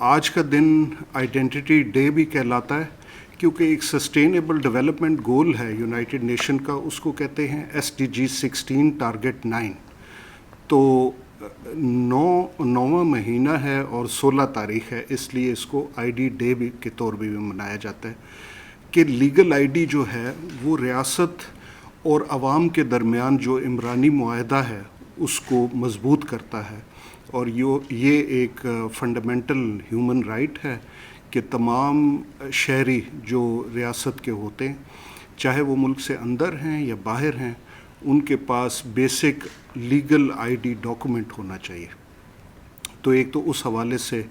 آج کا دن identity day بھی کہلاتا ہے کیونکہ ایک سسٹینیبل ڈیولپمنٹ گول ہے یونائٹڈ نیشن کا، اس کو کہتے ہیں SDG 16 ٹارگٹ 9۔ تو 9واں مہینہ ہے اور 16 تاریخ ہے، اس لیے اس کو ID ڈے بھی کے طور پہ بھی منایا جاتا ہے کہ لیگل ID جو ہے وہ ریاست اور عوام کے درمیان جو عمرانی معاہدہ ہے اس کو مضبوط کرتا ہے، اور یہ ایک فنڈامنٹل ہیومن رائٹ ہے کہ تمام شہری جو ریاست کے ہوتے ہیں، چاہے وہ ملک سے اندر ہیں یا باہر ہیں، ان کے پاس بیسک لیگل ID ڈاکومنٹ ہونا چاہیے۔ تو ایک تو اس حوالے سے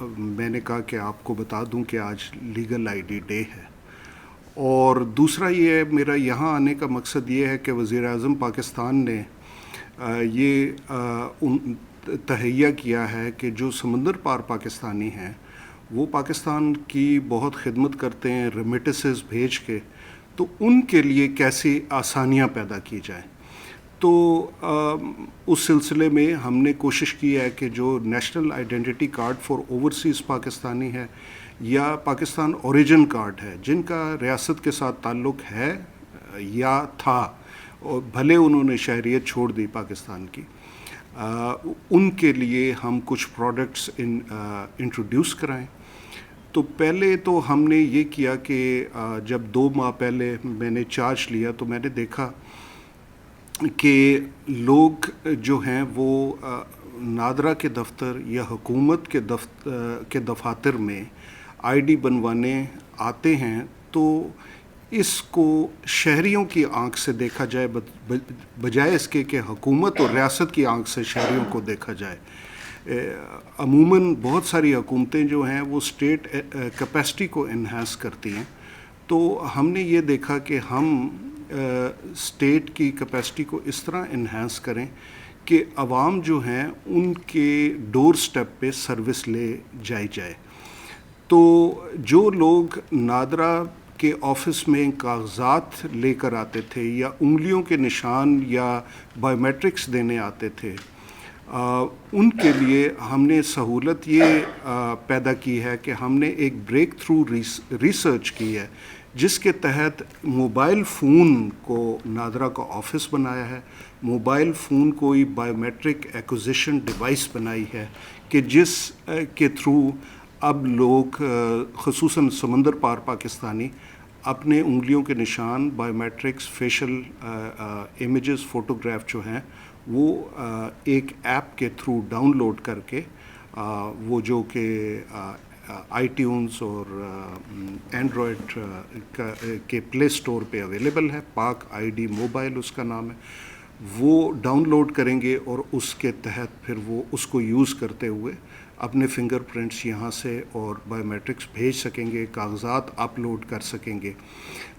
میں نے کہا کہ آپ کو بتا دوں کہ آج لیگل ID ڈے ہے۔ اور دوسرا یہ ہے، میرا یہاں آنے کا مقصد یہ ہے کہ وزیر اعظم پاکستان نے یہ تہیہ کیا ہے کہ جو سمندر پار پاکستانی ہیں وہ پاکستان کی بہت خدمت کرتے ہیں ریمیٹنسز بھیج کے، تو ان کے لیے کیسی آسانیاں پیدا کی جائیں۔ تو اس سلسلے میں ہم نے کوشش کی ہے کہ جو national identity card for overseas Pakistani ہے یا پاکستان اوریجن کارڈ ہے، جن کا ریاست کے ساتھ تعلق ہے یا تھا، اور بھلے انہوں نے شہریت چھوڑ دی پاکستان کی، ان کے لیے ہم کچھ پروڈکٹس انٹروڈیوس کرائیں۔ تو پہلے تو ہم نے یہ کیا کہ جب 2 ماہ پہلے میں نے چارج لیا تو میں نے دیکھا کہ لوگ جو ہیں وہ نادرا کے دفتر یا حکومت کے دفاتر میں ID بنوانے آتے ہیں، تو اس کو شہریوں کی آنکھ سے دیکھا جائے بجائے اس کے کہ حکومت اور ریاست کی آنکھ سے شہریوں کو دیکھا جائے۔ عموماً بہت ساری حکومتیں جو ہیں وہ اسٹیٹ کیپیسٹی کو انہانس کرتی ہیں، تو ہم نے یہ دیکھا کہ ہم اسٹیٹ کی کیپیسٹی کو اس طرح انہانس کریں کہ عوام جو ہیں ان کے ڈور سٹیپ پہ سروس لے جائی جائے۔ تو جو لوگ نادرا کے آفس میں کاغذات لے کر آتے تھے یا انگلیوں کے نشان یا بائیو میٹرکس دینے آتے تھے، ان کے لیے ہم نے سہولت یہ پیدا کی ہے کہ ہم نے ایک بریک تھرو ریسرچ کی ہے جس کے تحت موبائل فون کو نادرا کا آفس بنایا ہے، موبائل فون کو ہی بائیو میٹرک ایکوزیشن ڈیوائس بنائی ہے کہ جس کے تھرو اب لوگ خصوصاً سمندر پار پاکستانی اپنے انگلیوں کے نشان، bio matrix, facial images, photograph جو ہیں وہ ایک ایپ کے تھرو ڈاؤن لوڈ کر کے، وہ جو کہ iTunes اور اینڈرائڈ کے پلے اسٹور پہ اویلیبل ہے، پاک ID موبائل اس کا نام ہے، وہ ڈاؤن لوڈ کریں گے اور اس کے تحت پھر وہ اس کو یوز کرتے ہوئے اپنے فنگر پرنٹس یہاں سے اور بائیو میٹرکس بھیج سکیں گے، کاغذات اپلوڈ کر سکیں گے۔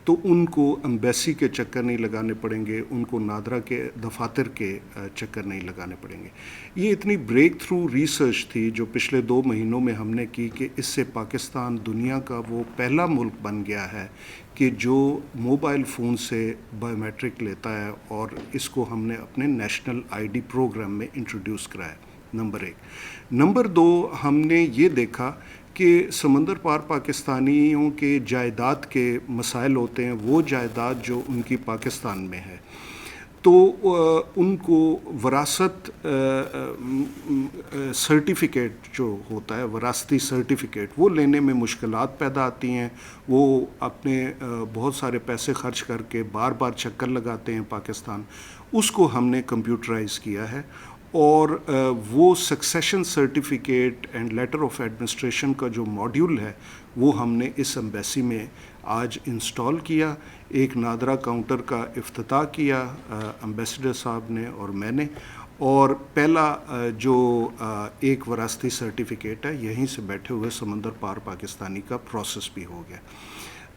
تو ان کو ایمبیسی کے چکر نہیں لگانے پڑیں گے، ان کو نادرا کے دفاتر کے چکر نہیں لگانے پڑیں گے۔ یہ اتنی بریک تھرو ریسرچ تھی جو پچھلے 2 مہینوں میں ہم نے کی کہ اس سے پاکستان دنیا کا وہ پہلا ملک بن گیا ہے کہ جو موبائل فون سے بائیو میٹرک لیتا ہے، اور اس کو ہم نے اپنے نیشنل ID پروگرام میں انٹروڈیوس کرایا، نمبر 1۔ نمبر 2، ہم نے یہ دیکھا کہ سمندر پار پاکستانیوں کے جائیداد کے مسائل ہوتے ہیں، وہ جائیداد جو ان کی پاکستان میں ہے، تو ان کو وراثت سرٹیفکیٹ جو ہوتا ہے، وراثتی سرٹیفکیٹ، وہ لینے میں مشکلات پیدا آتی ہیں۔ وہ اپنے بہت سارے پیسے خرچ کر کے بار بار چکر لگاتے ہیں پاکستان، اس کو ہم نے کمپیوٹرائز کیا ہے، اور وہ succession certificate and later of administration کا جو ماڈیول ہے وہ ہم نے اس ایمبیسی میں آج انسٹال کیا۔ ایک نادرا کاؤنٹر کا افتتاح کیا امبیسڈر صاحب نے اور میں نے، اور پہلا جو ایک وراثتی سرٹیفکیٹ ہے یہیں سے بیٹھے ہوئے سمندر پار پاکستانی کا پروسیس بھی ہو گیا۔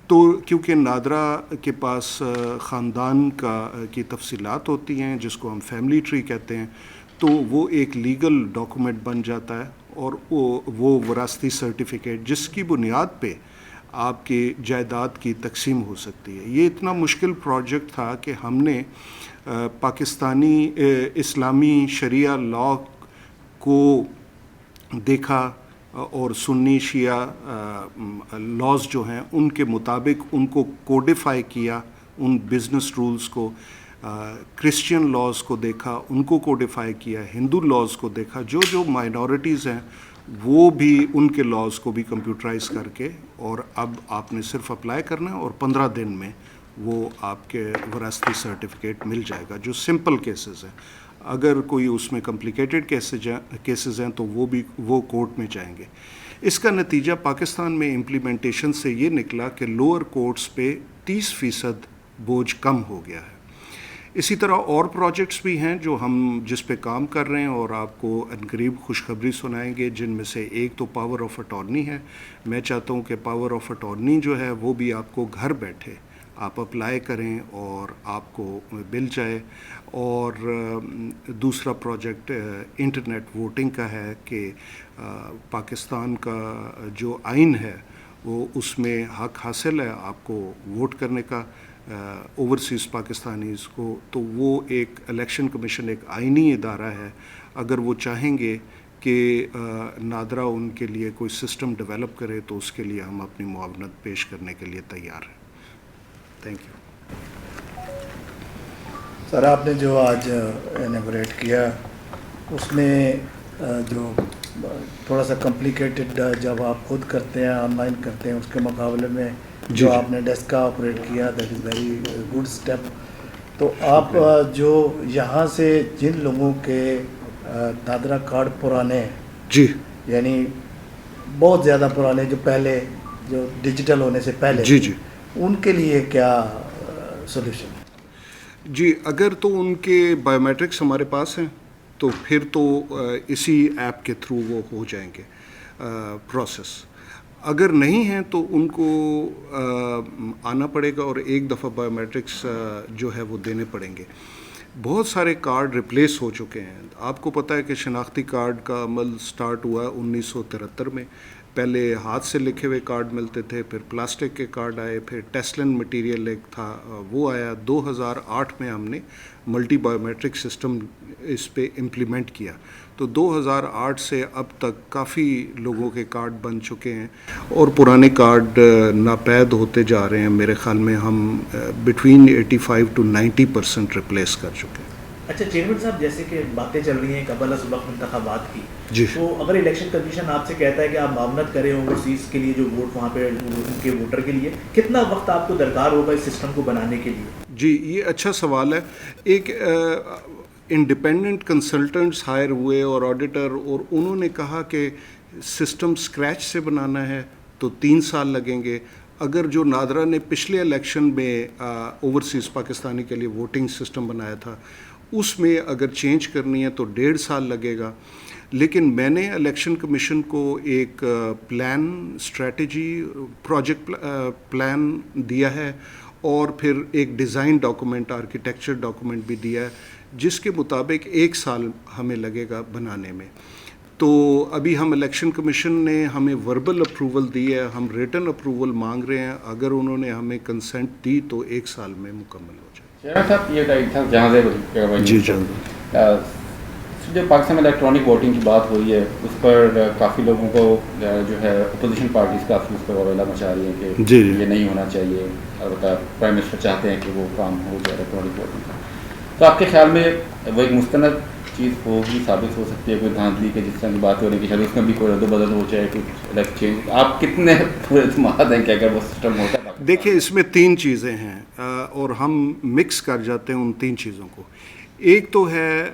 تو کیونکہ نادرا کے پاس خاندان کی تفصیلات ہوتی ہیں جس کو ہم فیملی ٹری کہتے ہیں، تو وہ ایک لیگل ڈاکومنٹ بن جاتا ہے، اور وہ وراثتی سرٹیفکیٹ جس کی بنیاد پہ آپ کی جائیداد کی تقسیم ہو سکتی ہے۔ یہ اتنا مشکل پروجیکٹ تھا کہ ہم نے پاکستانی اسلامی شریعہ لاء کو دیکھا اور سنی شیعہ لاز جو ہیں ان کے مطابق ان کو کوڈیفائی کیا، ان بزنس رولز کو، کرسچین لاز کو دیکھا، ان کو کوڈیفائی کیا، ہندو لاز کو دیکھا، جو جو مائنورٹیز ہیں وہ بھی ان کے لاز کو بھی کمپیوٹرائز کر کے، اور اب آپ نے صرف اپلائی کرنا ہے اور 15 دن میں وہ آپ کے وراثتی سرٹیفکیٹ مل جائے گا، جو سمپل کیسز ہیں۔ اگر کوئی اس میں کمپلیکیٹڈ کیسز ہیں تو وہ کورٹ میں جائیں گے۔ اس کا نتیجہ پاکستان میں امپلیمنٹیشن سے یہ نکلا کہ لوور کورٹس پہ 30% بوجھ کم ہو گیا ہے۔ اسی طرح اور پروجیکٹس بھی ہیں جو جس پہ کام کر رہے ہیں اور آپ کو عنقریب خوشخبری سنائیں گے، جن میں سے ایک تو پاور آف اٹارنی ہے۔ میں چاہتا ہوں کہ پاور آف اٹارنی جو ہے وہ بھی آپ کو گھر بیٹھے آپ اپلائی کریں اور آپ کو مل جائے۔ اور دوسرا پروجیکٹ انٹرنیٹ ووٹنگ کا ہے کہ پاکستان کا جو آئین ہے وہ اس میں حق حاصل ہے آپ کو ووٹ کرنے کا اوورسیز پاکستانیز کو، تو وہ ایک الیکشن کمیشن ایک آئینی ادارہ ہے۔ اگر وہ چاہیں گے کہ نادرا ان کے لیے کوئی سسٹم ڈیولپ کرے تو اس کے لیے ہم اپنی معاونت پیش کرنے کے لیے تیار ہیں۔ تھینک یو سر، آپ نے جو آج انیگوریٹ کیا اس میں جو تھوڑا سا کمپلیکیٹڈ جب آپ خود کرتے ہیں، آن لائن کرتے ہیں، اس کے مقابلے میں جو آپ نے ڈیسک کا آپریٹ کیا، that is very good step. تو آپ جو یہاں سے جن لوگوں کے نادرا کارڈ پرانے ہیں، جی، یعنی بہت زیادہ پرانے، جو پہلے جو ڈیجیٹل ہونے سے پہلے، جی جی ان کے لیے کیا سولوشن؟ جی، اگر تو ان کے بائیو میٹرکس ہمارے پاس ہیں تو پھر تو اسی ایپ کے تھرو وہ ہو جائیں گے پروسیس۔ اگر نہیں ہیں تو ان کو آنا پڑے گا اور ایک دفعہ بائیو میٹرکس جو ہے وہ دینے پڑیں گے۔ بہت سارے کارڈ ریپلیس ہو چکے ہیں۔ آپ کو پتہ ہے کہ شناختی کارڈ کا عمل سٹارٹ ہوا 1973 میں۔ پہلے ہاتھ سے لکھے ہوئے کارڈ ملتے تھے، پھر پلاسٹک کے کارڈ آئے، پھر ٹیسلن مٹیریل ایک تھا وہ آیا۔ 2008 میں ہم نے ملٹی بائیو میٹرک سسٹم اس پہ امپلیمنٹ کیا، تو 2008 سے اب تک کافی لوگوں کے کارڈ بن چکے ہیں اور پرانے کارڈ ناپید ہوتے جا رہے ہیں۔ میرے خیال میں ہم بٹوین 85 to 90% ریپلیس کر چکے ہیں۔ اچھا چیئرمین صاحب، جیسے کہ باتیں چل رہی ہیں قبل از وقت انتخابات کی، جی، تو اگر الیکشن کمیشن آپ سے کہتا ہے کہ آپ معاونت کریں اوورسیز کے لیے جو ووٹ وہاں پہ ان کے ووٹر کے لیے، کتنا وقت آپ کو درکار ہوگا اس سسٹم کو بنانے کے لیے؟ جی، یہ اچھا سوال ہے۔ ایک انڈیپینڈنٹ کنسلٹنٹس ہائر ہوئے اور آڈیٹر، اور انہوں نے کہا کہ سسٹم اسکریچ سے بنانا ہے تو 3 سال لگیں گے۔ اگر جو نادرا نے پچھلے الیکشن میں اوورسیز پاکستانی کے لیے ووٹنگ سسٹم بنایا تھا اس میں اگر چینج کرنی ہے تو 1.5 سال لگے گا۔ لیکن میں نے الیکشن کمیشن کو ایک پلان، اسٹریٹجی، پروجیکٹ پلان دیا ہے اور پھر ایک ڈیزائن ڈاکومنٹ، آرکیٹیکچر ڈاکومنٹ بھی دیا ہے، جس کے مطابق 1 سال ہمیں لگے گا بنانے میں۔ تو ابھی ہم الیکشن کمیشن نے ہمیں وربل اپروول دی ہے، ہم ریٹن اپروول مانگ رہے ہیں۔ اگر انہوں نے ہمیں کنسنٹ دی تو 1 سال میں مکمل ہو جائے۔ صاحب یہ تھا جہاں سے جی جو پاکستان میں الیکٹرانک ووٹنگ کی بات ہوئی ہے اس پر کافی لوگوں کو جو ہے اپوزیشن پارٹیز کافی اس پر غوغا مچا رہی ہیں کہ یہ نہیں ہونا چاہیے، البتہ پرائم منسٹر چاہتے ہیں کہ وہ کام ہو جائے الیکٹرانک ووٹنگ کا۔ تو آپ کے خیال میں وہ ایک مستند چیز ہوگی، ثابت ہو سکتی ہے کوئی دھاندلی کے جس طرح کی بات ہو رہی ہے کہ شاید اس میں بھی کوئی رد و بدل ہو جائے، کچھ چینج؟ آپ کتنے پورے اعتماد ہیں کہ اگر وہ سسٹم ہوتا ہے؟ دیکھیں، اس میں 3 چیزیں ہیں اور ہم مکس کر جاتے ہیں ان 3 چیزوں کو۔ ایک تو ہے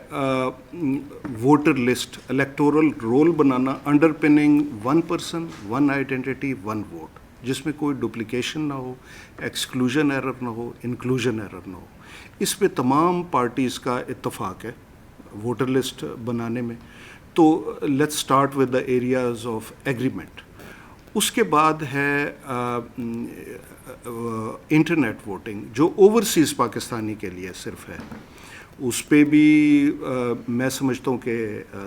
ووٹر لسٹ، الیکٹورل رول بنانا، انڈر پننگ 1 person 1 identity 1 vote، جس میں کوئی ڈپلیکیشن نہ ہو، ایکسکلوژن ایرر نہ ہو، انکلوژن ایرر نہ ہو۔ اس پہ تمام پارٹیز کا اتفاق ہے ووٹر لسٹ بنانے میں۔ تو let's start with the areas of agreement. اس کے بعد ہے انٹرنیٹ ووٹنگ جو اوورسیز پاکستانی کے لیے صرف ہے۔ اس پہ بھی میں سمجھتا ہوں کہ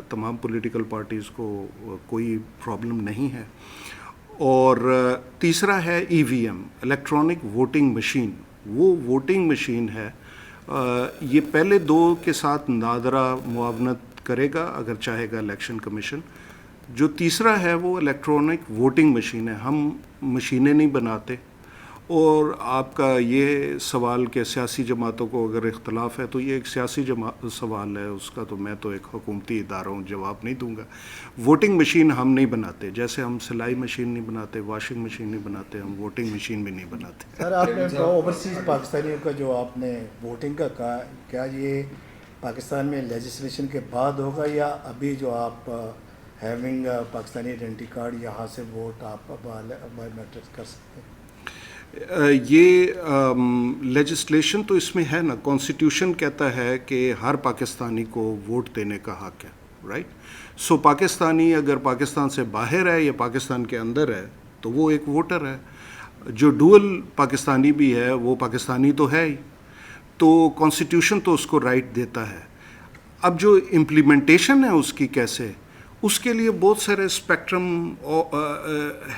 تمام پولیٹیکل پارٹیز کو کوئی پرابلم نہیں ہے۔ اور تیسرا ہے EVM، الیکٹرانک ووٹنگ مشین۔ وہ ووٹنگ مشین ہے، یہ پہلے 2 کے ساتھ نادرا معاونت کرے گا اگر چاہے گا الیکشن کمیشن، جو تیسرا ہے وہ الیکٹرانک ووٹنگ مشین ہے. ہم مشینیں نہیں بناتے. اور آپ کا یہ سوال کہ سیاسی جماعتوں کو اگر اختلاف ہے تو یہ ایک سیاسی سوال ہے, اس کا تو میں تو ایک حکومتی ادارہ ہوں, جواب نہیں دوں گا. ووٹنگ مشین ہم نہیں بناتے, جیسے ہم سلائی مشین نہیں بناتے, واشنگ مشین نہیں بناتے, ہم ووٹنگ مشین بھی نہیں بناتے. سر آپ نے اوورسیز پاکستانیوں کا جو آپ نے ووٹنگ کا کہا, کیا یہ پاکستان میں لیجسلیشن کے بعد ہوگا یا ابھی جو آپ ہیونگ پاکستانی آئیڈینٹی کارڈ یہاں سے ووٹ آپ بایو میٹرک کر سکتے ہیں؟ یہ لیجسلیشن تو اس میں ہے نا, کانسٹیٹیوشن کہتا ہے کہ ہر پاکستانی کو ووٹ دینے کا حق ہے, رائٹ. سو پاکستانی اگر پاکستان سے باہر ہے یا پاکستان کے اندر ہے تو وہ ایک ووٹر ہے. جو ڈوئل پاکستانی بھی ہے وہ پاکستانی تو ہے ہی, تو کانسٹیٹیوشن تو اس کو رائٹ دیتا ہے. اب جو امپلیمنٹیشن ہے اس کی کیسے, اس کے لیے بہت سارے اسپیکٹرم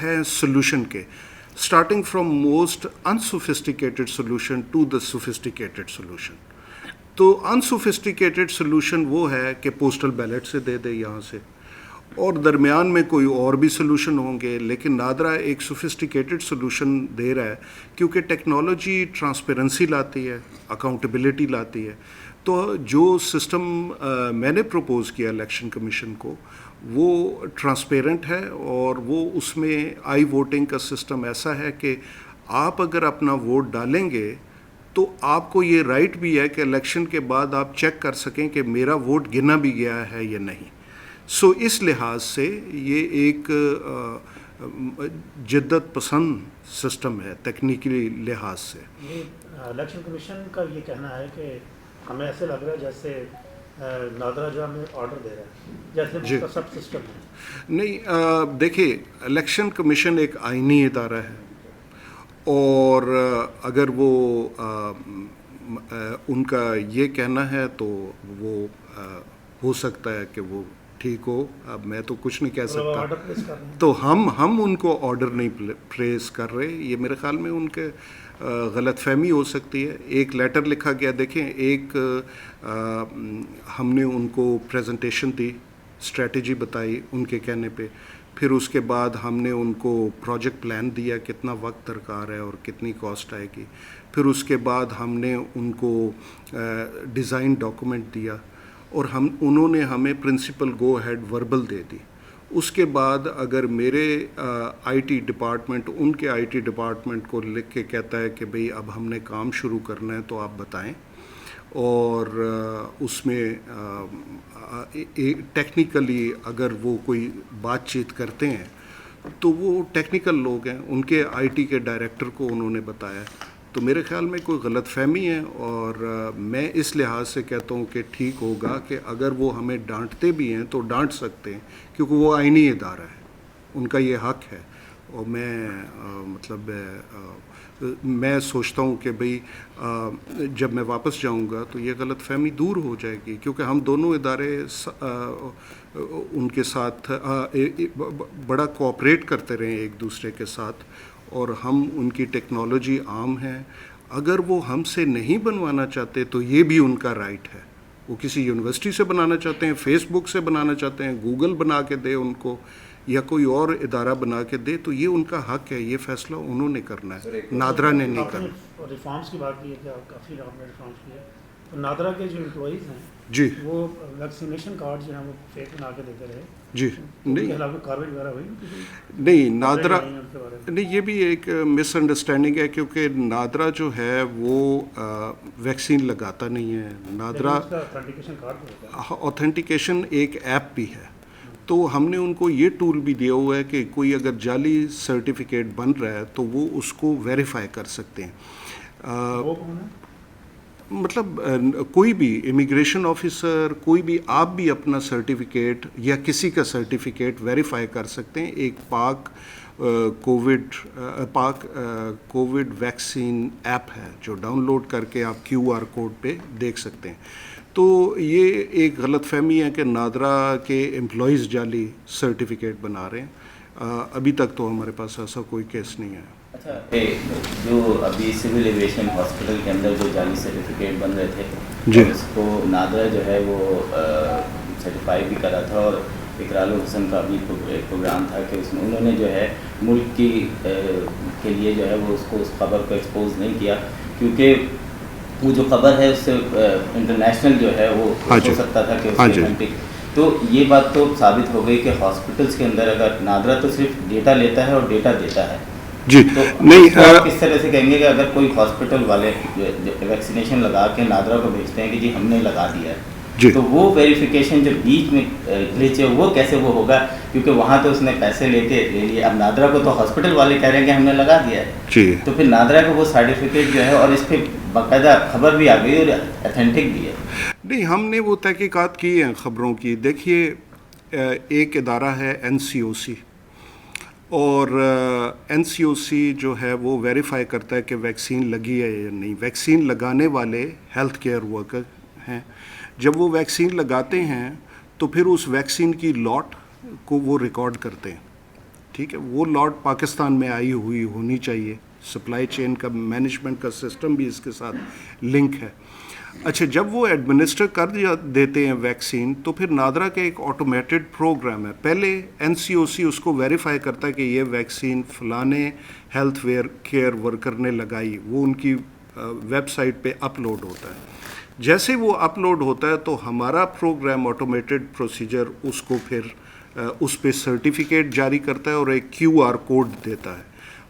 ہیں سلوشن کے, starting from most unsophisticated solution to the sophisticated solution. تو unsophisticated solution وہ ہے کہ پوسٹل بیلٹ سے دے دے یہاں سے, اور درمیان میں کوئی اور بھی سلوشن ہوں گے, لیکن نادرا ایک سوفسٹیکیٹڈ سلوشن دے رہا ہے کیونکہ ٹیکنالوجی ٹرانسپیرنسی لاتی ہے, اکاؤنٹیبلٹی لاتی ہے. تو جو سسٹم میں نے پروپوز کیا الیکشن کمیشن کو وہ ٹرانسپیرنٹ ہے, اور وہ اس میں آئی ووٹنگ کا سسٹم ایسا ہے کہ آپ اگر اپنا ووٹ ڈالیں گے تو آپ کو یہ رائٹ بھی ہے کہ الیکشن کے بعد آپ چیک کر سکیں کہ میرا ووٹ گنا بھی گیا ہے یا نہیں. سو اس لحاظ سے یہ ایک جدت پسند سسٹم ہے تکنیکی لحاظ سے. یہ الیکشن کمیشن کا یہ کہنا ہے کہ ہمیں ایسے لگ رہا ہے جیسے نادرا جو ہمیں آرڈر دے رہا ہے, جیسے اس کا سب سسٹم ہے. نہیں, دیکھیں الیکشن کمیشن ایک آئینی ادارہ ہے, اور اگر وہ ان کا یہ کہنا ہے تو وہ ہو سکتا ہے کہ وہ ٹھیک ہو. اب میں تو کچھ نہیں کہہ سکتا, تو ہم ان کو آرڈر نہیں پریس کر رہے. یہ میرے خیال میں ان کے غلط فہمی ہو سکتی ہے. ایک لیٹر لکھا گیا, دیکھیں ایک ہم نے ان کو پریزنٹیشن دی, اسٹریٹجی بتائی ان کے کہنے پہ, پھر اس کے بعد ہم نے ان کو پروجیکٹ پلان دیا کتنا وقت درکار ہے اور کتنی کاسٹ آئے گی, پھر اس کے بعد ہم نے ان کو ڈیزائن ڈاکومنٹ دیا, اور انہوں نے ہمیں پرنسپل گو ہیڈ وربل دے دی. اس کے بعد اگر میرے آئی ٹی ڈپارٹمنٹ ان کے آئی ٹی ڈپارٹمنٹ کو لکھ کے کہتا ہے کہ بھئی اب ہم نے کام شروع کرنا ہے تو آپ بتائیں, اور اس میں ٹیکنیکلی اگر وہ کوئی بات چیت کرتے ہیں تو وہ ٹیکنیکل لوگ ہیں, ان کے آئی ٹی کے ڈائریکٹر کو انہوں نے بتایا. تو میرے خیال میں کوئی غلط فہمی ہے, اور میں اس لحاظ سے کہتا ہوں کہ ٹھیک ہوگا کہ اگر وہ ہمیں ڈانٹتے بھی ہیں تو ڈانٹ سکتے ہیں کیونکہ وہ آئینی ادارہ ہے, ان کا یہ حق ہے. اور میں سوچتا ہوں کہ بھئی جب میں واپس جاؤں گا تو یہ غلط فہمی دور ہو جائے گی, کیونکہ ہم دونوں ادارے ان کے ساتھ بڑا کوآپریٹ کرتے رہے ایک دوسرے کے ساتھ, اور ہم ان کی ٹیکنالوجی عام ہے. اگر وہ ہم سے نہیں بنوانا چاہتے تو یہ بھی ان کا رائٹ ہے. وہ کسی یونیورسٹی سے بنانا چاہتے ہیں, فیس بک سے بنانا چاہتے ہیں, گوگل بنا کے دے ان کو, یا کوئی اور ادارہ بنا کے دے, تو یہ ان کا حق ہے, یہ فیصلہ انہوں نے کرنا ہے, نادرا نے نہیں کرنا. ریفارمس کی بات کی ہے کہ کافی آپ نے ریفارمس کیا, تو نادرا کے جو امپلائیز ہیں جی وہ ویکسینیشن کارڈ جو ہیں وہ فیک بنا کے دیتے رہے. جی نہیں کاروائی وغیرہ ہوئی نہیں, نادرا نہیں, یہ بھی ایک مس انڈرسٹینڈنگ ہے, کیونکہ نادرا جو ہے وہ ویکسین لگاتا نہیں ہے. نادرا اوتھینٹیکیشن ایک ایپ بھی ہے, تو ہم نے ان کو یہ ٹول بھی دیا ہوا ہے کہ کوئی اگر جعلی سرٹیفکیٹ بن رہا ہے تو وہ اس کو ویریفائی کر سکتے ہیں. مطلب کوئی بھی امیگریشن آفیسر, کوئی بھی, آپ بھی اپنا سرٹیفکیٹ یا کسی کا سرٹیفکیٹ ویریفائی کر سکتے ہیں. ایک پاک کووڈ ویکسین ایپ ہے جو ڈاؤن لوڈ کر کے آپ QR کوڈ پہ دیکھ سکتے ہیں. تو یہ ایک غلط فہمی ہے کہ نادرا کے امپلائیز جعلی سرٹیفکیٹ بنا رہے ہیں. ابھی تک تو ہمارے پاس ایسا کوئی کیس نہیں ہے. اچھا, جو ابھی سول ایویشن ہاسپٹل کے اندر جو جعلی سرٹیفکیٹ بن رہے تھے, جی, اس کو نادرا جو ہے وہ سرٹیفائی بھی کرا تھا, اور اقرال حسن کا بھی ایک پروگرام تھا کہ اس میں انہوں نے جو ہے ملک کے لیے جو ہے وہ اس خبر کو ایکسپوز نہیں کیا، کیونکہ وہ جو خبر ہے اس سے انٹرنیشنل جو ہے وہ ہو سکتا تھا کہ اس کے تو یہ بات تو ثابت ہو گئی کہ ہاسپٹلس کے اندر اگر نادرا تو صرف ڈیٹا لیتا ہے اور ڈیٹا دیتا ہے جی، تو نہیں کس طرح سے کہیں گے کہ اگر کوئی ہاسپٹل والے ویکسینیشن لگا کے نادرا کو بھیجتے ہیں کہ جی ہم نے لگا دیا ہے، تو وہ ویریفیکیشن جو بیچ میں گلچ ہے وہ کیسے وہ ہوگا، کیونکہ وہاں تو اس نے پیسے لے لیے، اب نادرا کو تو ہاسپٹل والے کہہ رہے ہیں کہ ہم نے لگا دیا ہے، تو پھر نادرا کو وہ سرٹیفکیٹ جو ہے اور اس پہ باقاعدہ خبر بھی آ گئی اور اتھینٹک بھی ہے۔ نہیں، ہم نے وہ تحقیقات کی ہیں خبروں کی۔ دیکھیے، ایک ادارہ ہے NCOC، اور NCOC جو ہے وہ ویریفائی کرتا ہے کہ ویکسین لگی ہے یا نہیں۔ ویکسین لگانے والے ہیلتھ کیئر ورکر ہیں، جب وہ ویکسین لگاتے ہیں تو پھر اس ویکسین کی لاٹ کو وہ ریکارڈ کرتے ہیں، ٹھیک ہے، وہ لاٹ پاکستان میں آئی ہوئی ہونی چاہیے، سپلائی چین کا مینجمنٹ کا سسٹم بھی اس کے ساتھ لنک ہے۔ اچھا، جب وہ ایڈمنسٹر کر دیتے ہیں ویکسین تو پھر نادرا کا ایک آٹومیٹڈ پروگرام ہے، پہلے NCOC اس کو ویریفائی کرتا ہے کہ یہ ویکسین فلانے ہیلتھ کیئر ورکر نے لگائی، وہ ان کی ویب سائٹ پہ اپلوڈ ہوتا ہے۔ جیسے وہ اپلوڈ ہوتا ہے تو ہمارا پروگرام آٹومیٹڈ پروسیجر اس کو پھر اس پہ سرٹیفکیٹ جاری کرتا ہے اور ایک QR کوڈ دیتا ہے۔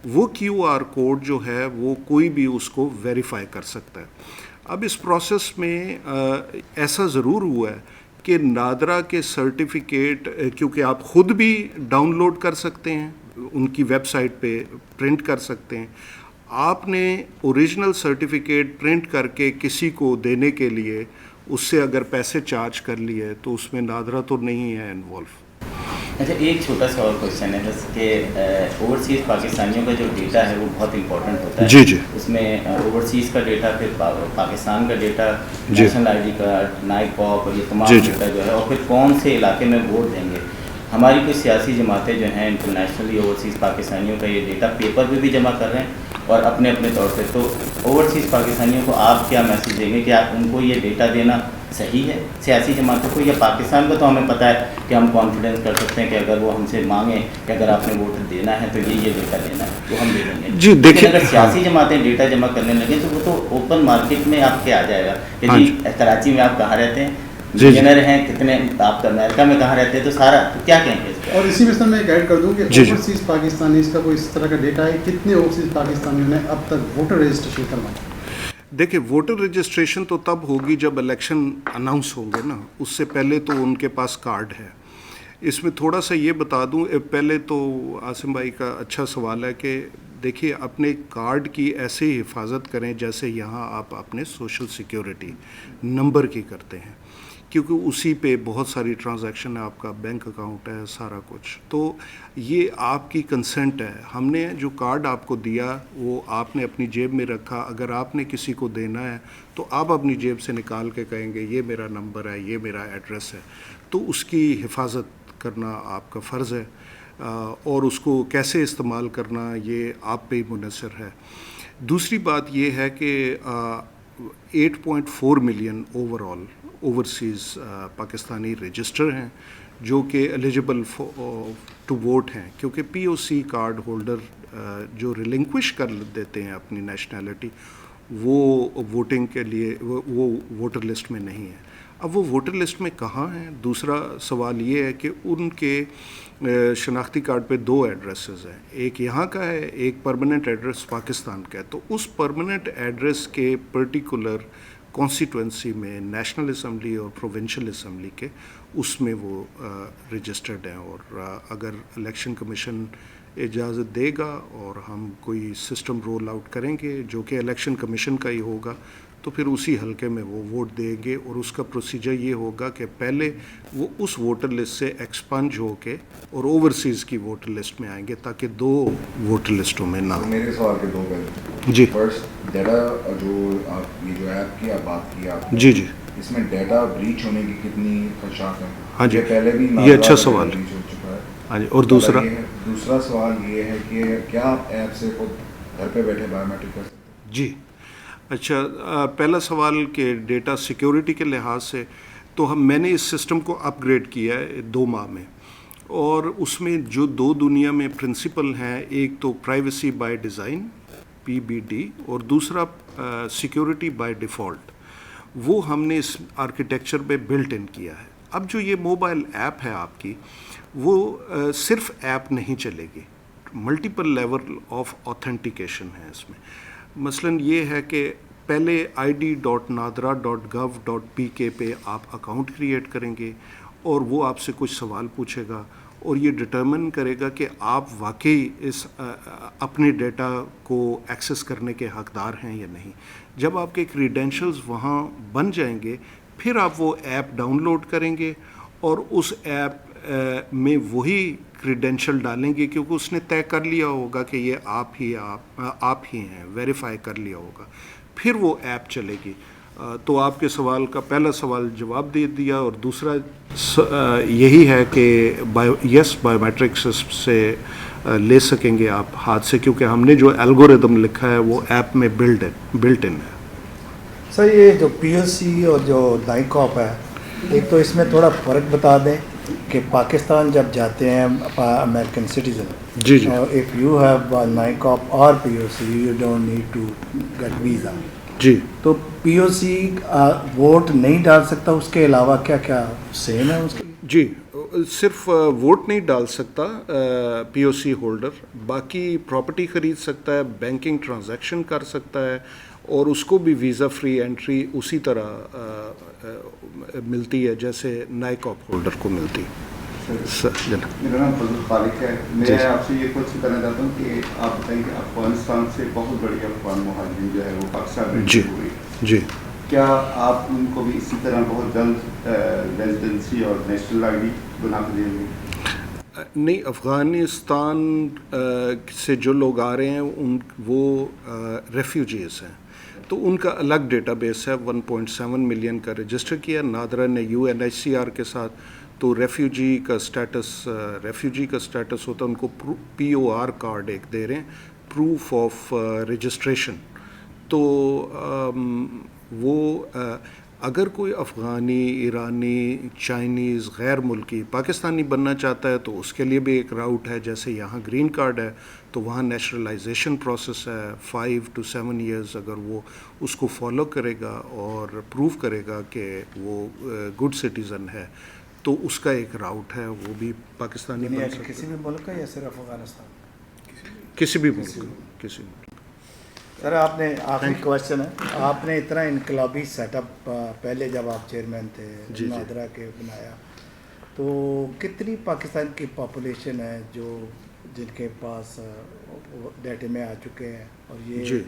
وہ QR کوڈ جو ہے وہ کوئی بھی اس کو ویریفائی کر سکتا ہے۔ اب اس پروسیس میں ایسا ضرور ہوا ہے کہ نادرا کے سرٹیفکیٹ، کیونکہ آپ خود بھی ڈاؤن لوڈ کر سکتے ہیں، ان کی ویب سائٹ پہ پرنٹ کر سکتے ہیں، آپ نے اوریجنل سرٹیفکیٹ پرنٹ کر کے کسی کو دینے کے لیے اس سے اگر پیسے چارج کر لیے تو اس میں نادرا تو نہیں ہے انوالو۔ اچھا، ایک چھوٹا سا اور کوشچن ہے بس کہ اوورسیز پاکستانیوں کا جو ڈیٹا ہے وہ بہت امپورٹنٹ ہوتا ہے، جی جی، اس میں اوورسیز کا ڈیٹا، پھر پاکستان کا data, national ID card, NICOP اور یہ تمام ڈیٹا جو ہے، اور پھر کون سے علاقے میں ووٹ دیں گے۔ ہماری کچھ سیاسی جماعتیں جو ہیں انٹرنیشنلی اوورسیز پاکستانیوں کا یہ ڈیٹا پیپر پہ بھی جمع کر رہے ہیں اور اپنے اپنے طور پہ، تو اوورسیز پاکستانیوں کو آپ کیا میسیج دیں گے کہ آپ ان کو یہ ڈیٹا دینا صحیح ہے، سیاسی جماعتوں کو، یا پاکستان کو تو ہمیں پتہ ہے کہ ہم کانفیڈنس کر سکتے ہیں کہ اگر وہ ہم سے مانگیں کہ اگر آپ نے ووٹ دینا ہے تو یہ ڈیٹا دینا ہے تو ہم دے دیں گے، جی لیکن اگر سیاسی جماعتیں ڈیٹا جمع کرنے لگیں تو وہ تو اوپن مارکیٹ میں آپ کے آ جائے گا کہ جی کراچی میں آپ کہاں رہتے ہیں، ملینئر ہیں کتنے، آپ کا امریکہ میں کہاں رہتے ہیں، تو سارا تو کیا کہیں گے اس کا۔ اور اسی میں میں ایک ایڈ کر دوں کہ اوورسیز پاکستانی اس کا کوئی اس طرح کا ڈیٹا ہے، کتنے اوورسیز پاکستانیوں نے اب تک ووٹر رجسٹریشن کروایا؟ دیکھیں، ووٹر رجسٹریشن تو تب ہوگی جب الیکشن اناؤنس ہوں گے نا، اس سے پہلے تو ان کے پاس کارڈ ہے۔ اس میں تھوڑا سا یہ بتا دوں، پہلے تو عاصم بھائی کا اچھا سوال ہے کہ دیکھیے اپنے کارڈ کی ایسے ہی حفاظت کریں جیسے یہاں آپ اپنے سوشل سیکیورٹی نمبر کی کرتے ہیں، کیونکہ اسی پہ بہت ساری ٹرانزیکشن ہے، آپ کا بینک اکاؤنٹ ہے، سارا کچھ، تو یہ آپ کی کنسنٹ ہے۔ ہم نے جو کارڈ آپ کو دیا وہ آپ نے اپنی جیب میں رکھا، اگر آپ نے کسی کو دینا ہے تو آپ اپنی جیب سے نکال کے کہیں گے یہ میرا نمبر ہے، یہ میرا ایڈریس ہے، تو اس کی حفاظت کرنا آپ کا فرض ہے، اور اس کو کیسے استعمال کرنا یہ آپ پہ ہی منحصر ہے۔ دوسری بات یہ ہے کہ 8.4 ملین اوورسیز پاکستانی رجسٹر ہیں جو کہ ایلیجبل ٹو ووٹ ہیں، کیونکہ POC کارڈ ہولڈر جو ریلنکوش کر دیتے ہیں اپنی نیشنلٹی، وہ ووٹنگ کے لیے وہ ووٹر لسٹ میں نہیں ہے۔ اب وہ ووٹر لسٹ میں کہاں ہیں؟ دوسرا سوال یہ ہے کہ ان کے شناختی کارڈ پہ 2 ایڈریسز ہیں، ایک یہاں کا ہے، ایک پرماننٹ ایڈریس پاکستان کا ہے، تو اس پرماننٹ ایڈریس کے پرٹیکولر کانسٹیٹوئنسی میں نیشنل اسمبلی اور پروونشل اسمبلی کے اس میں وہ رجسٹرڈ ہیں، اور اگر الیکشن کمیشن اجازت دے گا اور ہم کوئی سسٹم رول آؤٹ کریں گے جو کہ الیکشن کمیشن کا ہی ہوگا تو پھر اسی حلقے میں وہ ووٹ دیں گے، اور اس کا پروسیجر یہ ہوگا کہ پہلے وہ اس ووٹر لسٹ سے ایکسپنج ہو کے اور اوورسیز کی ووٹر لسٹ میں آئیں گے تاکہ 2 ووٹر لسٹوں میں نہ ہوں۔ میرے سوال کے 2 پہلو، جی، فرسٹ ڈیٹا جو آپ یہ جو ایپ کی آپ بات کی آپ، جی جی، اس میں ڈیٹا بریچ ہونے کی کتنی خدشات ہیں؟ ہاں جی، پہلے بھی یہ اچھا سوال ہے۔ بریچ ہو چکا ہے، ہاں جی، اور دوسرا سوال یہ ہے کہ کیا آپ ایپ سے خود گھر پہ بیٹھے بایو میٹرک کر سکتے ہیں؟ جی، اچھا، پہلا سوال کہ ڈیٹا سیکیورٹی کے لحاظ سے تو میں نے اس سسٹم کو اپ گریڈ کیا ہے 2 ماہ میں۔ اور اس میں جو دو دنیا میں پرنسپل ہیں، ایک تو پرائیویسی بائی ڈیزائن PBD اور دوسرا سیکیورٹی بائی ڈیفالٹ، وہ ہم نے اس آرکیٹیکچر پہ بلٹ ان کیا ہے. اب جو یہ موبائل ایپ ہے آپ کی، وہ صرف ایپ نہیں چلے گی، ملٹیپل لیول آف آتھینٹیکیشن ہے اس میں. مثلاً یہ ہے کہ پہلے id.nadra.gov.pk پہ آپ اکاؤنٹ کریٹ کریں گے اور وہ آپ سے کچھ سوال پوچھے گا اور یہ ڈٹرمن کرے گا کہ آپ واقعی اس اپنے ڈیٹا کو ایکسیس کرنے کے حقدار ہیں یا نہیں. جب آپ کے کریڈینشلز وہاں بن جائیں گے، پھر آپ وہ ایپ ڈاؤن لوڈ کریں گے اور اس ایپ میں وہی کریڈینشل ڈالیں گے، کیونکہ اس نے طے کر لیا ہوگا کہ یہ آپ ہی ہیں، ویریفائی کر لیا ہوگا. پھر وہ ایپ چلے گی. تو آپ کے سوال کا پہلا سوال جواب دے دیا، اور دوسرا یہی ہے کہ بایو میٹرکس سے لے سکیں گے آپ ہاتھ سے، کیونکہ ہم نے جو الگوریدم لکھا ہے وہ ایپ میں بلٹ ان ہے. سر یہ جو POC اور جو نائکاپ ہے، ایک تو اس میں تھوڑا فرق بتا دیں کہ پاکستان جب جاتے ہیں امریکن سٹیزن، جی جی، اور اف یو ہیو نائکاپ اور POC you don't need to get visa. جی، تو POC ووٹ نہیں ڈال سکتا، اس کے علاوہ کیا کیا سیم ہے اس کی؟ جی، صرف ووٹ نہیں ڈال سکتا POC ہولڈر، باقی پراپرٹی خرید سکتا ہے، بینکنگ ٹرانزیکشن کر سکتا ہے، اور اس کو بھی ویزا فری انٹری اسی طرح ملتی ہے جیسے نائکاپ ہولڈر کو ملتی. میرا نام فضل خالق ہے. میں آپ سے یہ کوشچن کرنا چاہتا ہوں کہ آپ بتائیں کہ افغانستان سے بہت بڑی افغان مہاجرین جو ہے وہ پاکستان میں ہوئی، جی، کیا آپ ان کو بھی اسی طرح بہت جلد ریزیڈنسی اور نیشنل ID بنا کے دیں گے؟ نہیں، افغانستان سے جو لوگ آ رہے ہیں وہ ریفیوجیز ہیں، تو ان کا الگ ڈیٹا بیس ہے. 1.7 ملین کا رجسٹر کیا نادرا نے UNHCR کے ساتھ. تو ریفیوجی کا سٹیٹس ہوتا ہے، ان کو POR کارڈ ایک دے رہے ہیں، پروف آف رجسٹریشن. تو وہ اگر کوئی افغانی، ایرانی، چائنیز، غیر ملکی پاکستانی بننا چاہتا ہے تو اس کے لیے بھی ایک راؤٹ ہے. جیسے یہاں گرین کارڈ ہے تو وہاں نیشنلائزیشن پروسیس ہے 5 to 7 ایئرز. اگر وہ اس کو فالو کرے گا اور پروف کرے گا کہ وہ گڈ سٹیزن ہے تو اس کا ایک راؤٹ ہے، وہ بھی پاکستانی بن سکتا ہے. کسی بھی ملک کا یا صرف افغانستان؟ کسی بھی ملک کا، کسی بھی. سر آپ نے آخری کوشچن ہے، آپ نے اتنا انقلابی سیٹ اپ پہلے جب آپ چیئرمین تھے نادرا کے بنایا، تو کتنی پاکستان کی پاپولیشن ہے جو جن کے پاس ڈیٹے میں آ چکے ہیں؟ اور یہ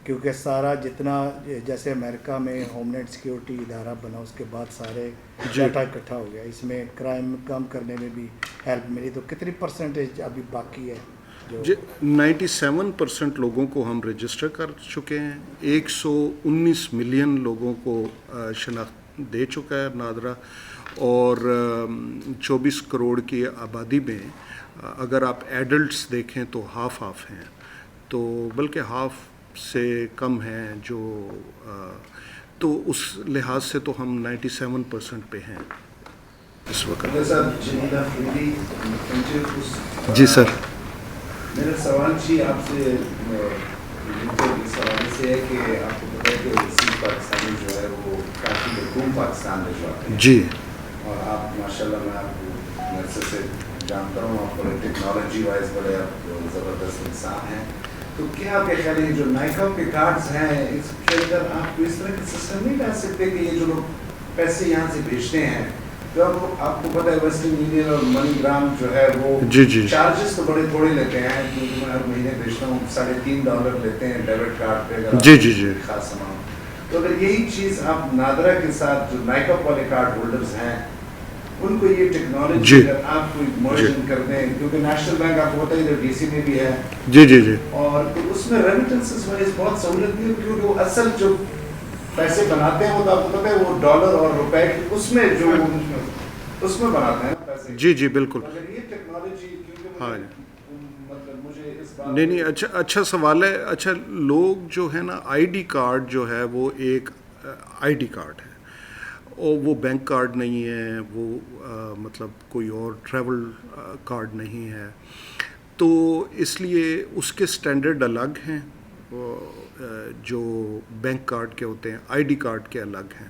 کیونکہ سارا جتنا جیسے امریکہ میں ہوم لینڈ سیکیورٹی ادارہ بنا، اس کے بعد سارے ڈیٹا اکٹھا ہو گیا، اس میں کرائم کم کرنے میں بھی ہیلپ ملی، تو کتنی پرسنٹیج ابھی باقی ہے؟ 97% لوگوں کو ہم رجسٹر کر چکے ہیں. 119 ملین لوگوں کو شناخت دے چکا ہے نادرا، اور 24 کروڑ کی آبادی میں اگر آپ ایڈلٹس دیکھیں تو ہاف ہیں، تو بلکہ ہاف سے کم ہیں جو، تو اس لحاظ سے تو ہم 97% پہ ہیں اس وقت. جی سر. میرا سوال آپ سے اس حوالے سے ہے کہ آپ کو پتہ ہے کہ اوورسیز پاکستانی جو ہے وہ کافی حکوم پاکستان بھجواتے ہیں. جی. اور آپ ماشاء اللہ میں آپ کو عرصے سے جانتا ہوں، آپ بڑے ٹیکنالوجی وائز بڑے آپ زبردست انسان ہیں. تو کیا آپ کے خیال ہے جو نائکاپ کے کارڈز ہیں اس کے اندر آپ کو اس طرح کا سسٹم نہیں لا سکتے کہ یہ جو لوگ پیسے یہاں سے بھیجتے ہیں، جو آپ کو پتہ ہے ویسٹرن یونین اور منی گرام جو ہے وہ چارجز تو بڑے تھوڑے لیتے ہیں، کیونکہ میں ہر مہینے بھیجتا ہوں $3.5 لیتے ہیں ڈیبٹ کارڈ پہ اگر خاص اماؤنٹ. تو اگر یہی چیز آپ نادرا کے ساتھ جو نائکاپ والے کارڈ ہولڈرز ہیں ان کو یہ ٹیکنالوجی اگر آپ کو مرجن کر دیں، کیونکہ نیشنل بینک آپ کو پتہ ہے ادھر DC میں بھی ہے، اور تو اس میں ریمیٹنسز وائز بہت سہولت نہیں ہے، کیونکہ وہ اصل جو پیسے بناتے ہیں وہ تو آپ کو پتہ ہے وہ ڈالر اور روپے اس میں جو اس میں بناتے ہیں پیسے. جی بالکل. اگر یہ ٹیکنالوجی ہاں مطلب مجھے اس بات نہیں اچھا سوال ہے. اچھا لوگ جو ہے نا ID کارڈ جو ہے وہ ایک ID کارڈ ہے، اور وہ بینک کارڈ نہیں ہے، وہ مطلب کوئی اور ٹریول کارڈ نہیں ہے، تو اس لیے اس کے سٹینڈرڈ الگ ہیں جو بینک کارڈ کے ہوتے ہیں، آئی ڈی کارڈ کے الگ ہیں.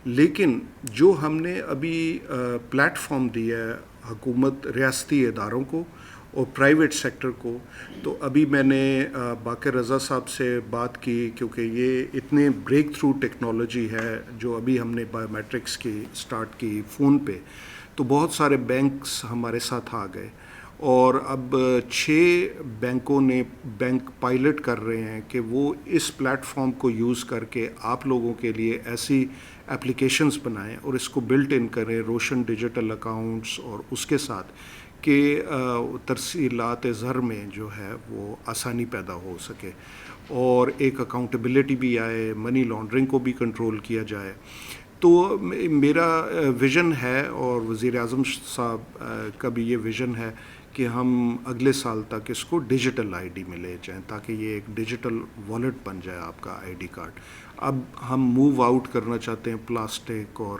لیکن جو ہم نے ابھی پلیٹ فارم دیا ہے حکومت ریاستی اداروں کو اور پرائیویٹ سیکٹر کو، تو ابھی میں نے باقر رضا صاحب سے بات کی، کیونکہ یہ اتنے بریک تھرو ٹیکنالوجی ہے جو ابھی ہم نے بایو میٹرکس کی سٹارٹ کی فون پہ، تو بہت سارے بینکس ہمارے ساتھ آ گئے، اور اب 6 بینکوں نے بینک پائلٹ کر رہے ہیں کہ وہ اس پلیٹ فارم کو یوز کر کے آپ لوگوں کے لیے ایسی اپلیکیشنز بنائیں اور اس کو بلٹ ان کریں روشن ڈیجیٹل اکاؤنٹس، اور اس کے ساتھ کہ ترسیلات زر میں جو ہے وہ آسانی پیدا ہو سکے اور ایک اکاؤنٹیبلٹی بھی آئے، منی لانڈرنگ کو بھی کنٹرول کیا جائے. تو میرا ویژن ہے اور وزیر اعظم صاحب کا بھی یہ ویژن ہے کہ ہم اگلے سال تک اس کو ڈیجیٹل آئی ڈی میں لے جائیں، تاکہ یہ ایک ڈیجیٹل والیٹ بن جائے آپ کا آئی ڈی کارڈ. اب ہم موو آؤٹ کرنا چاہتے ہیں پلاسٹک اور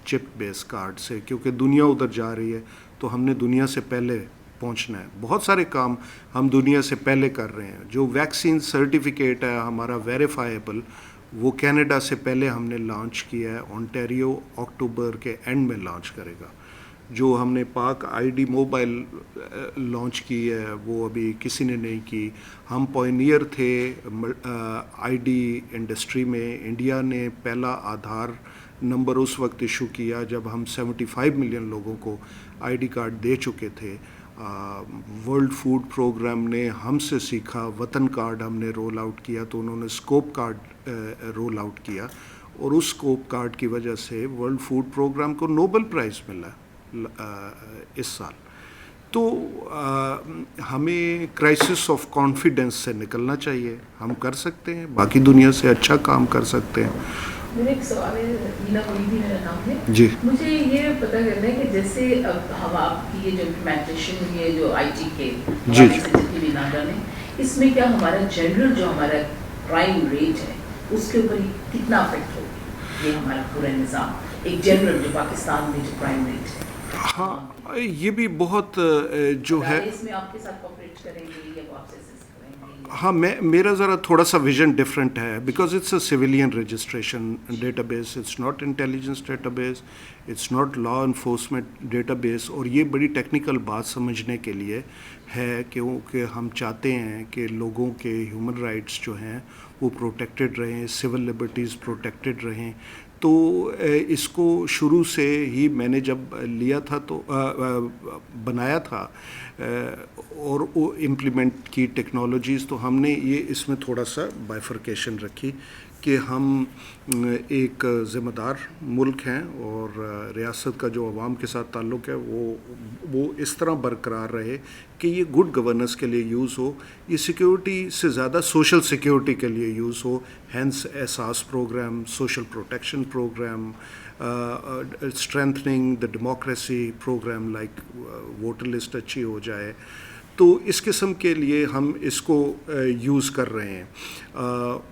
چپ بیس کارڈ سے، کیونکہ دنیا ادھر جا رہی ہے، تو ہم نے دنیا سے پہلے پہنچنا ہے. بہت سارے کام ہم دنیا سے پہلے کر رہے ہیں. جو ویکسین سرٹیفکیٹ ہے ہمارا ویریفائیبل، وہ کینیڈا سے پہلے ہم نے لانچ کیا ہے. اونٹیریو اکتوبر کے اینڈ میں لانچ کرے گا. جو ہم نے پاک آئی ڈی موبائل لانچ کی ہے وہ ابھی کسی نے نہیں کی. ہم پائنیئر تھے آئی ڈی انڈسٹری میں. انڈیا نے پہلا آدھار نمبر اس وقت ایشو کیا جب ہم 75 ملین لوگوں کو آئی ڈی کارڈ دے چکے تھے. ورلڈ فوڈ پروگرام نے ہم سے سیکھا، وطن کارڈ ہم نے رول آؤٹ کیا، تو انہوں نے اسکوپ کارڈ رول آؤٹ کیا، اور اس اسکوپ کارڈ کی وجہ سے ورلڈ فوڈ پروگرام کو نوبل پرائز ملا اس سال. تو ہمیں کرائسس آف کانفیڈنس سے نکلنا چاہیے. ہم کر سکتے ہیں، باقی دنیا سے اچھا کام کر سکتے ہیں. میرا ایک سوال ہے، نیلا ولیدی میرا نام ہے. جی، مجھے یہ پتہ کرنا ہے کہ جیسے اب ہم آپ کی یہ جو امپلیمنٹیشن ہوئی ہے جو آئی ٹی کے جتنی بھی ناگا نے، اس میں کیا ہمارا جنرل جو ہمارا کرائم ریٹ ہے اس کے اوپر کتنا افیکٹ ہوگی یہ ہمارا پورا نظام، ایک جنرل جو پاکستان میں جو کرائم ریٹ ہے؟ ہاں، یہ بھی بہت جو ہے، اس میں آپ کے ساتھ کوآپریٹ کریں گے یا وہ آپ سے ہاں میرا ذرا تھوڑا سا ویژن ڈفرینٹ ہے، because it's a civilian registration database, it's not intelligence database, it's not law enforcement database. اور یہ بڑی ٹیکنیکل بات سمجھنے کے لیے ہے، کیونکہ ہم چاہتے ہیں کہ لوگوں کے ہیومن رائٹس جو ہیں وہ پروٹیکٹڈ رہیں، سول لبرٹیز پروٹیکٹڈ رہیں. تو اس کو شروع سے ہی میں نے جب لیا تھا تو بنایا تھا اور وہ امپلیمنٹ کی ٹیکنالوجیز، تو ہم نے یہ اس میں تھوڑا سا بائفرکیشن رکھی کہ ہم ایک ذمہ دار ملک ہیں اور ریاست کا جو عوام کے ساتھ تعلق ہے وہ اس طرح برقرار رہے کہ یہ گڈ گورننس کے لیے یوز ہو، یہ سیکیورٹی سے زیادہ سوشل سیکیورٹی کے لیے یوز ہو. Hence Ehsaas programme, social protection programme, strengthening the democracy programme like voter list اچھی ہو جائے. تو اس قسم کے لیے ہم اس کو یوز کر رہے ہیں.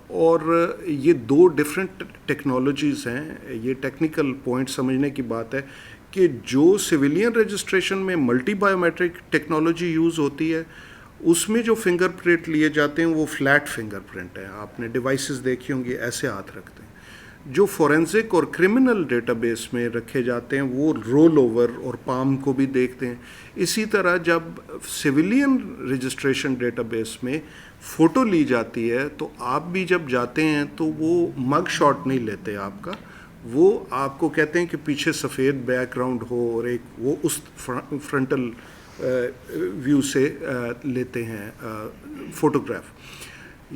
اور یہ 2 ڈفرینٹ ٹیکنالوجیز ہیں. یہ ٹیکنیکل پوائنٹ سمجھنے کی بات ہے کہ جو سویلین رجسٹریشن میں multi biometric technology use ہوتی ہے، اس میں جو فنگر پرنٹ لیے جاتے ہیں وہ فلیٹ فنگر پرنٹ ہیں. آپ نے ڈیوائسز دیکھی ہوں گی، ایسے ہاتھ رکھتے ہیں. جو فورینزک اور کرمنل ڈیٹا بیس میں رکھے جاتے ہیں وہ رول اوور اور پام کو بھی دیکھتے ہیں. اسی طرح جب سویلین رجسٹریشن ڈیٹا بیس میں فوٹو لی جاتی ہے تو آپ بھی جب جاتے ہیں تو وہ مگ شاٹ نہیں لیتے آپ کا، وہ آپ کو کہتے ہیں کہ پیچھے سفید بیک گراؤنڈ ہو اور ایک وہ اس فرنٹل ویو سے لیتے ہیں فوٹوگراف.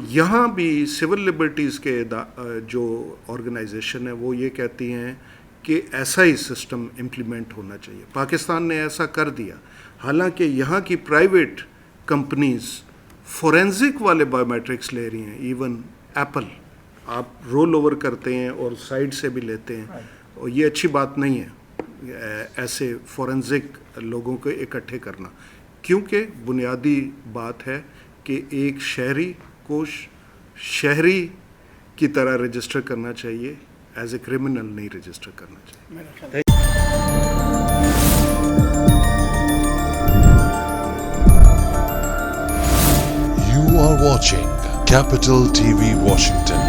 یہاں بھی سول لبرٹیز کے جو آرگنائزیشن ہے وہ یہ کہتی ہیں کہ ایسا ہی سسٹم امپلیمنٹ ہونا چاہیے. پاکستان نے ایسا کر دیا، حالانکہ یہاں کی پرائیویٹ کمپنیز فورینزک والے بایو میٹرکس لے رہی ہیں. ایون ایپل آپ رول اوور کرتے ہیں اور سائڈ سے بھی لیتے ہیں، اور یہ اچھی بات نہیں ہے ایسے فورینزک لوگوں کو اکٹھے کرنا، کیونکہ بنیادی بات ہے کہ ایک شہری کو شہری کی طرح رجسٹر کرنا چاہیے ایز اے کرمنل نہیں رجسٹر کرنا چاہیے. You are watching Capital TV Washington,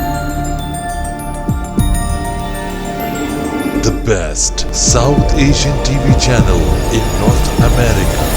the best South Asian TV channel in North America.